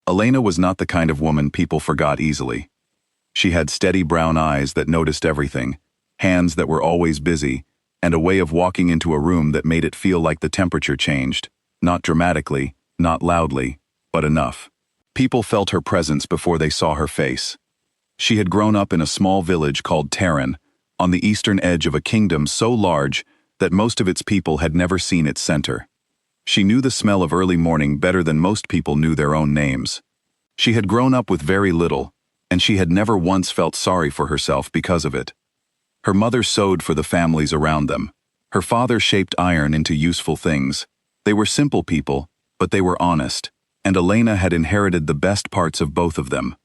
Elena was not the kind of woman people forgot easily. She had steady brown eyes that noticed everything, hands that were always busy, and a way of walking into a room that made it feel like the temperature changed, not dramatically, not loudly, but enough. People felt her presence before they saw her face. She had grown up in a small village called Terran, on the eastern edge of a kingdom so large that most of its people had never seen its center. She knew the smell of early morning better than most people knew their own names. She had grown up with very little, and she had never once felt sorry for herself because of it. Her mother sewed for the families around them. Her father shaped iron into useful things. They were simple people, but they were honest, and Elena had inherited the best parts of both of them.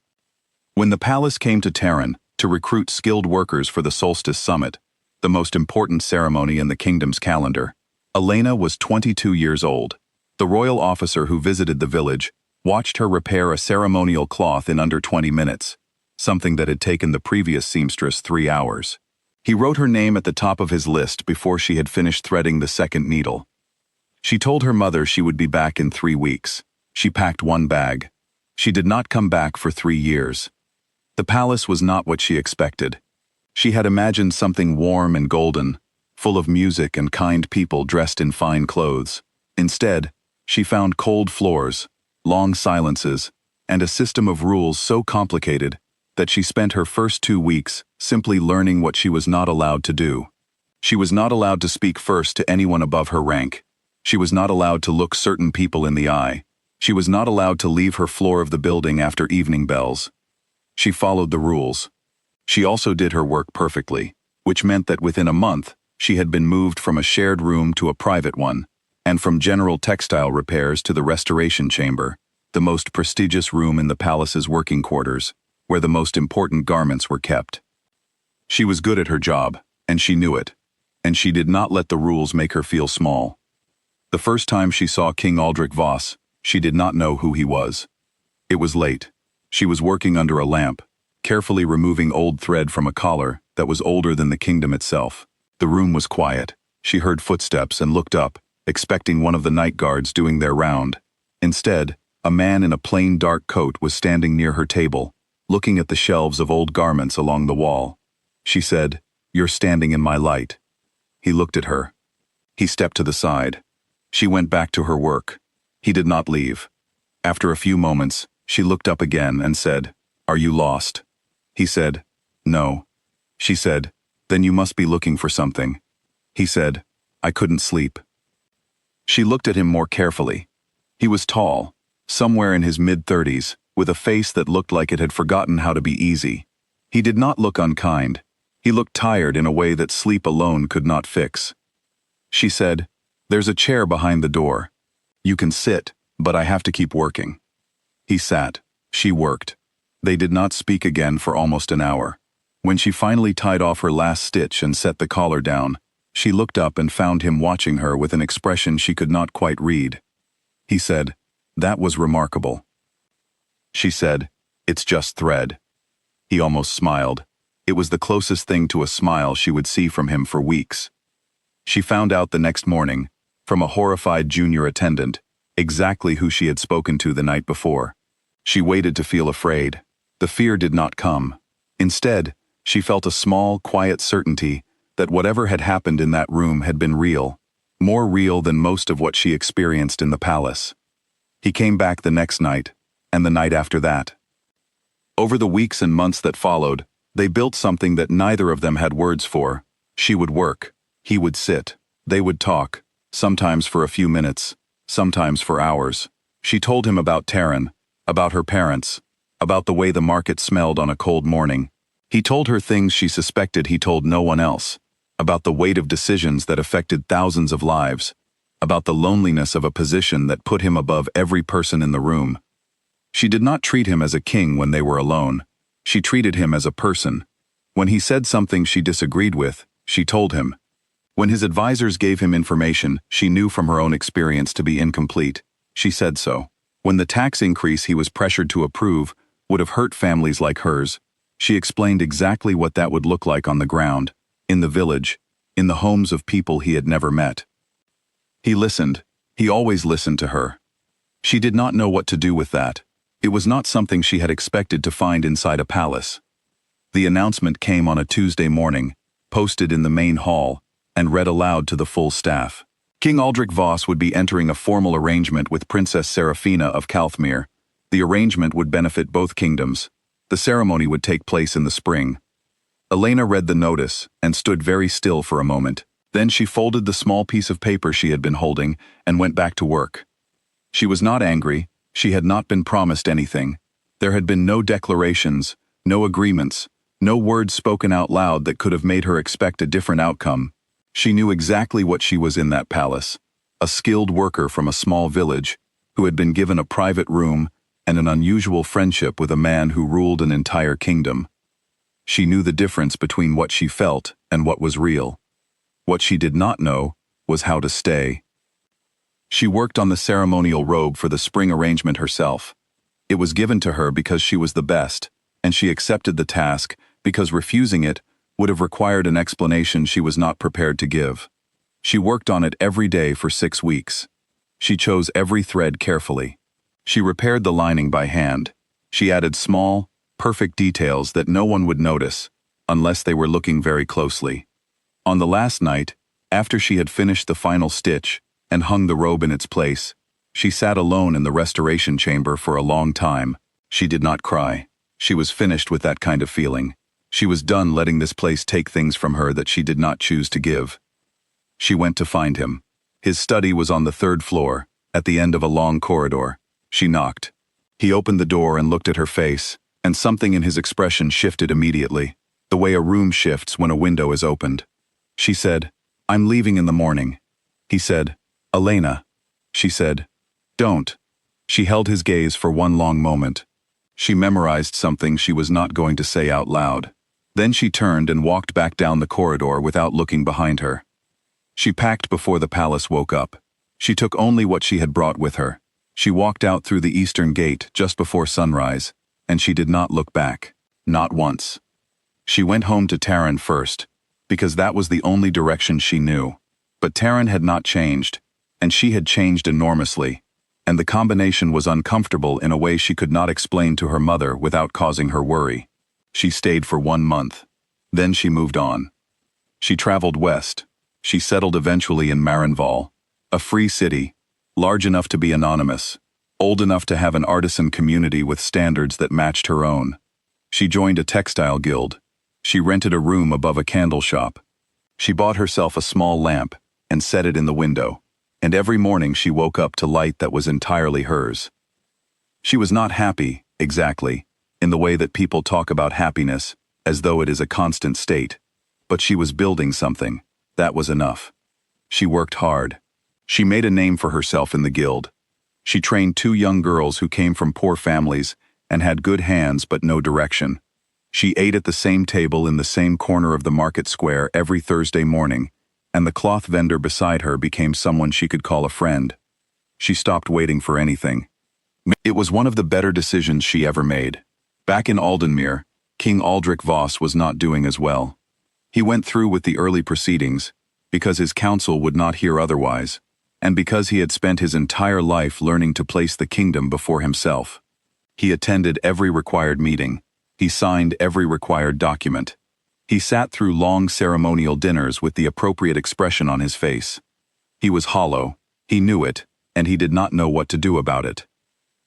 When the palace came to Terran to recruit skilled workers for the Solstice Summit, the most important ceremony in the kingdom's calendar, Elena was 22 years old. The royal officer who visited the village watched her repair a ceremonial cloth in under 20 minutes, something that had taken the previous seamstress 3 hours. He wrote her name at the top of his list before she had finished threading the second needle. She told her mother she would be back in 3 weeks. She packed one bag. She did not come back for 3 years. The palace was not what she expected. She had imagined something warm and golden, full of music and kind people dressed in fine clothes. Instead, she found cold floors, long silences, and a system of rules so complicated that she spent her first 2 weeks simply learning what she was not allowed to do. She was not allowed to speak first to anyone above her rank. She was not allowed to look certain people in the eye. She was not allowed to leave her floor of the building after evening bells. She followed the rules. She also did her work perfectly, which meant that within a month, she had been moved from a shared room to a private one, and from general textile repairs to the restoration chamber, the most prestigious room in the palace's working quarters, where the most important garments were kept. She was good at her job, and she knew it, and she did not let the rules make her feel small. The first time she saw King Aldrich Voss, she did not know who he was. It was late. She was working under a lamp, carefully removing old thread from a collar that was older than the kingdom itself. The room was quiet. She heard footsteps and looked up, expecting one of the night guards doing their round. Instead, a man in a plain dark coat was standing near her table, looking at the shelves of old garments along the wall. She said, "You're standing in my light." He looked at her. He stepped to the side. She went back to her work. He did not leave. After a few moments, she looked up again and said, "Are you lost?" He said, "No." She said, "Then you must be looking for something." He said, "I couldn't sleep." She looked at him more carefully. He was tall, somewhere in his mid-30s, with a face that looked like it had forgotten how to be easy. He did not look unkind. He looked tired in a way that sleep alone could not fix. She said, "There's a chair behind the door. You can sit, but I have to keep working." He sat. She worked. They did not speak again for almost an hour. When she finally tied off her last stitch and set the collar down, she looked up and found him watching her with an expression she could not quite read. He said, "That was remarkable." She said, "It's just thread." He almost smiled. It was the closest thing to a smile she would see from him for weeks. She found out the next morning, from a horrified junior attendant, exactly who she had spoken to the night before. She waited to feel afraid. The fear did not come. Instead, she felt a small, quiet certainty that whatever had happened in that room had been real, more real than most of what she experienced in the palace. He came back the next night, and the night after that. Over the weeks and months that followed, they built something that neither of them had words for. She would work. He would sit. They would talk, sometimes for a few minutes, sometimes for hours. She told him about Terran, about her parents, about the way the market smelled on a cold morning. He told her things she suspected he told no one else, about the weight of decisions that affected thousands of lives, about the loneliness of a position that put him above every person in the room. She did not treat him as a king when they were alone. She treated him as a person. When he said something she disagreed with, she told him. When his advisors gave him information she knew from her own experience to be incomplete, she said so. When the tax increase he was pressured to approve would have hurt families like hers, she explained exactly what that would look like on the ground, in the village, in the homes of people he had never met. He listened. He always listened to her. She did not know what to do with that. It was not something she had expected to find inside a palace. The announcement came on a Tuesday morning, posted in the main hall, and read aloud to the full staff. King Aldrich Voss would be entering a formal arrangement with Princess Serafina of Kalthmere. The arrangement would benefit both kingdoms. The ceremony would take place in the spring. Elena read the notice and stood very still for a moment. Then she folded the small piece of paper she had been holding and went back to work. She was not angry. She had not been promised anything. There had been no declarations, no agreements, no words spoken out loud that could have made her expect a different outcome. She knew exactly what she was in that palace, a skilled worker from a small village who had been given a private room and an unusual friendship with a man who ruled an entire kingdom. She knew the difference between what she felt and what was real. What she did not know was how to stay. She worked on the ceremonial robe for the spring arrangement herself. It was given to her because she was the best, and she accepted the task because refusing it would have required an explanation she was not prepared to give. She worked on it every day for 6 weeks. She chose every thread carefully. She repaired the lining by hand. She added small, perfect details that no one would notice, unless they were looking very closely. On the last night, after she had finished the final stitch and hung the robe in its place, she sat alone in the restoration chamber for a long time. She did not cry. She was finished with that kind of feeling. She was done letting this place take things from her that she did not choose to give. She went to find him. His study was on the 3rd floor, at the end of a long corridor. She knocked. He opened the door and looked at her face, and something in his expression shifted immediately, the way a room shifts when a window is opened. She said, "I'm leaving in the morning." He said, "Elena." She said, "Don't." She held his gaze for one long moment. She memorized something she was not going to say out loud. Then she turned and walked back down the corridor without looking behind her. She packed before the palace woke up. She took only what she had brought with her. She walked out through the eastern gate just before sunrise, and she did not look back, not once. She went home to Taran first, because that was the only direction she knew. But Taran had not changed, and she had changed enormously, and the combination was uncomfortable in a way she could not explain to her mother without causing her worry. She stayed for 1 month. Then she moved on. She traveled west. She settled eventually in Marienval, a free city, large enough to be anonymous, old enough to have an artisan community with standards that matched her own. She joined a textile guild. She rented a room above a candle shop. She bought herself a small lamp and set it in the window, and every morning she woke up to light that was entirely hers. She was not happy, exactly, in the way that people talk about happiness, as though it is a constant state. But she was building something. That was enough. She worked hard. She made a name for herself in the guild. She trained 2 young girls who came from poor families and had good hands but no direction. She ate at the same table in the same corner of the market square every Thursday morning, and the cloth vendor beside her became someone she could call a friend. She stopped waiting for anything. It was one of the better decisions she ever made. Back in Aldenmere, King Aldrich Voss was not doing as well. He went through with the early proceedings, because his council would not hear otherwise, and because he had spent his entire life learning to place the kingdom before himself. He attended every required meeting. He signed every required document. He sat through long ceremonial dinners with the appropriate expression on his face. He was hollow, he knew it, and he did not know what to do about it.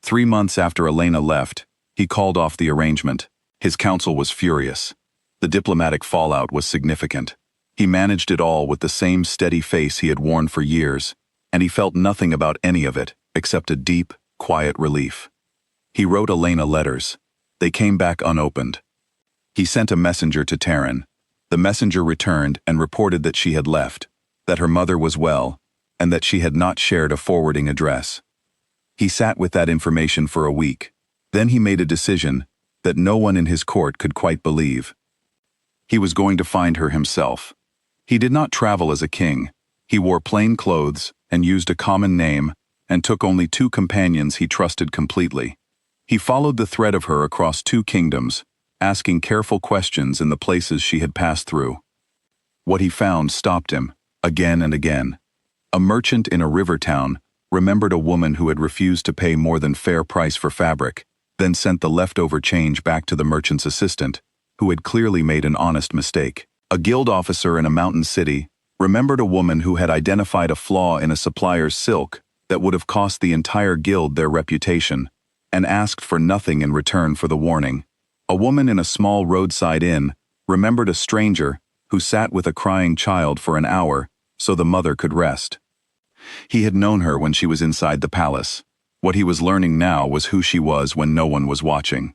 3 months after Elena left, he called off the arrangement. His council was furious. The diplomatic fallout was significant. He managed it all with the same steady face he had worn for years, and he felt nothing about any of it except a deep, quiet relief. He wrote Elena letters. They came back unopened. He sent a messenger to Taran. The messenger returned and reported that she had left, that her mother was well, and that she had not shared a forwarding address. He sat with that information for a week. Then he made a decision that no one in his court could quite believe. He was going to find her himself. He did not travel as a king. He wore plain clothes and used a common name and took only 2 companions he trusted completely. He followed the thread of her across 2 kingdoms, asking careful questions in the places she had passed through. What he found stopped him, again and again. A merchant in a river town remembered a woman who had refused to pay more than fair price for fabric, then sent the leftover change back to the merchant's assistant, who had clearly made an honest mistake. A guild officer in a mountain city remembered a woman who had identified a flaw in a supplier's silk that would have cost the entire guild their reputation, and asked for nothing in return for the warning. A woman in a small roadside inn remembered a stranger who sat with a crying child for an hour so the mother could rest. He had known her when she was inside the palace. What he was learning now was who she was when no one was watching.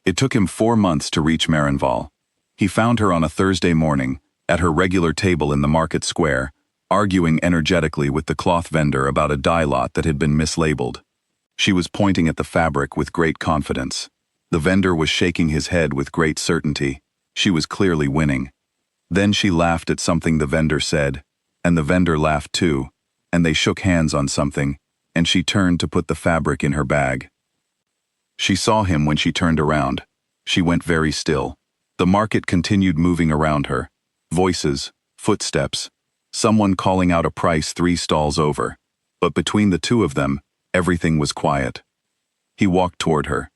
It took him 4 months to reach Marinval. He found her on a Thursday morning, at her regular table in the market square, arguing energetically with the cloth vendor about a dye lot that had been mislabeled. She was pointing at the fabric with great confidence. The vendor was shaking his head with great certainty. She was clearly winning. Then she laughed at something the vendor said, and the vendor laughed too, and they shook hands on something, and she turned to put the fabric in her bag. She saw him when she turned around. She went very still. The market continued moving around her. Voices, footsteps, someone calling out a price 3 stalls over. But between the two of them, everything was quiet. He walked toward her.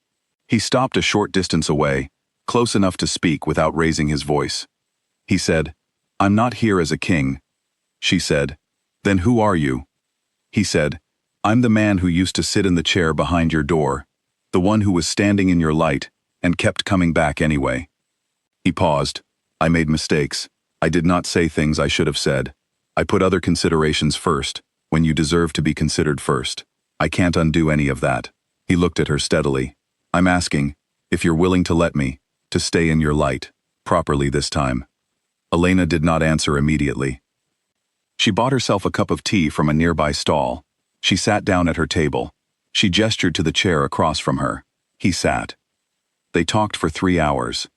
He stopped a short distance away, close enough to speak without raising his voice. He said, "I'm not here as a king." She said, "Then who are you?" He said, "I'm the man who used to sit in the chair behind your door, the one who was standing in your light and kept coming back anyway." He paused. "I made mistakes. I did not say things I should have said. I put other considerations first, when you deserve to be considered first. I can't undo any of that." He looked at her steadily. "I'm asking, if you're willing to let me, to stay in your light, properly this time." Elena did not answer immediately. She bought herself a cup of tea from a nearby stall. She sat down at her table. She gestured to the chair across from her. He sat. They talked for 3 hours.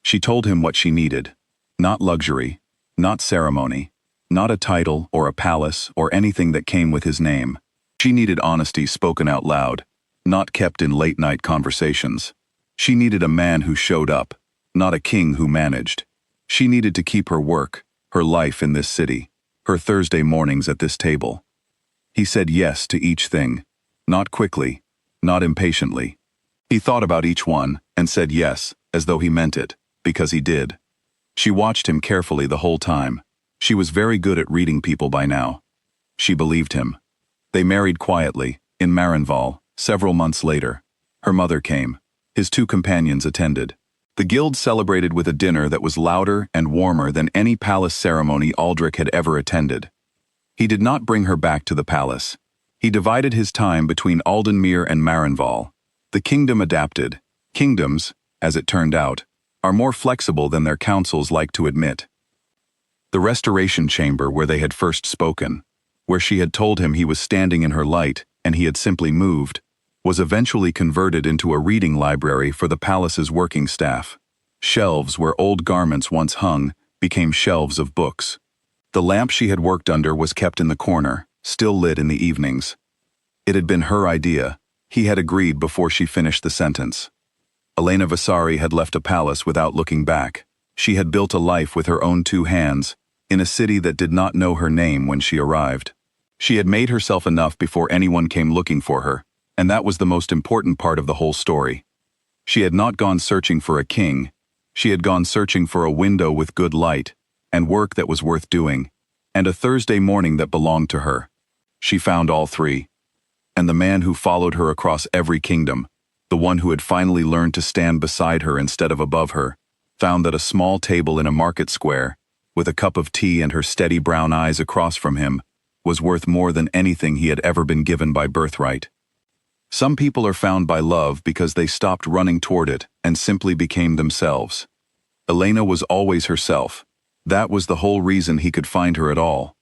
She told him what she needed. Not luxury, not ceremony, not a title or a palace or anything that came with his name. She needed honesty spoken out loud, not kept in late-night conversations. She needed a man who showed up, not a king who managed. She needed to keep her work, her life in this city, her Thursday mornings at this table. He said yes to each thing, not quickly, not impatiently. He thought about each one and said yes, as though he meant it, because he did. She watched him carefully the whole time. She was very good at reading people by now. She believed him. They married quietly, in Marinval, several months later. Her mother came. His 2 companions attended. The guild celebrated with a dinner that was louder and warmer than any palace ceremony Aldrich had ever attended. He did not bring her back to the palace. He divided his time between Aldenmere and Marinval. The kingdom adapted. Kingdoms, as it turned out, are more flexible than their councils like to admit. The restoration chamber where they had first spoken, where she had told him he was standing in her light and he had simply moved, was eventually converted into a reading library for the palace's working staff. Shelves where old garments once hung became shelves of books. The lamp she had worked under was kept in the corner, still lit in the evenings. It had been her idea. He had agreed before she finished the sentence. Elena Vasari had left a palace without looking back. She had built a life with her own 2 hands, in a city that did not know her name when she arrived. She had made herself enough before anyone came looking for her, and that was the most important part of the whole story. She had not gone searching for a king. She had gone searching for a window with good light, and work that was worth doing, and a Thursday morning that belonged to her. She found all 3. And the man who followed her across every kingdom, the one who had finally learned to stand beside her instead of above her, found that a small table in a market square, with a cup of tea and her steady brown eyes across from him, was worth more than anything he had ever been given by birthright. Some people are found by love because they stopped running toward it and simply became themselves. Elena was always herself. That was the whole reason he could find her at all.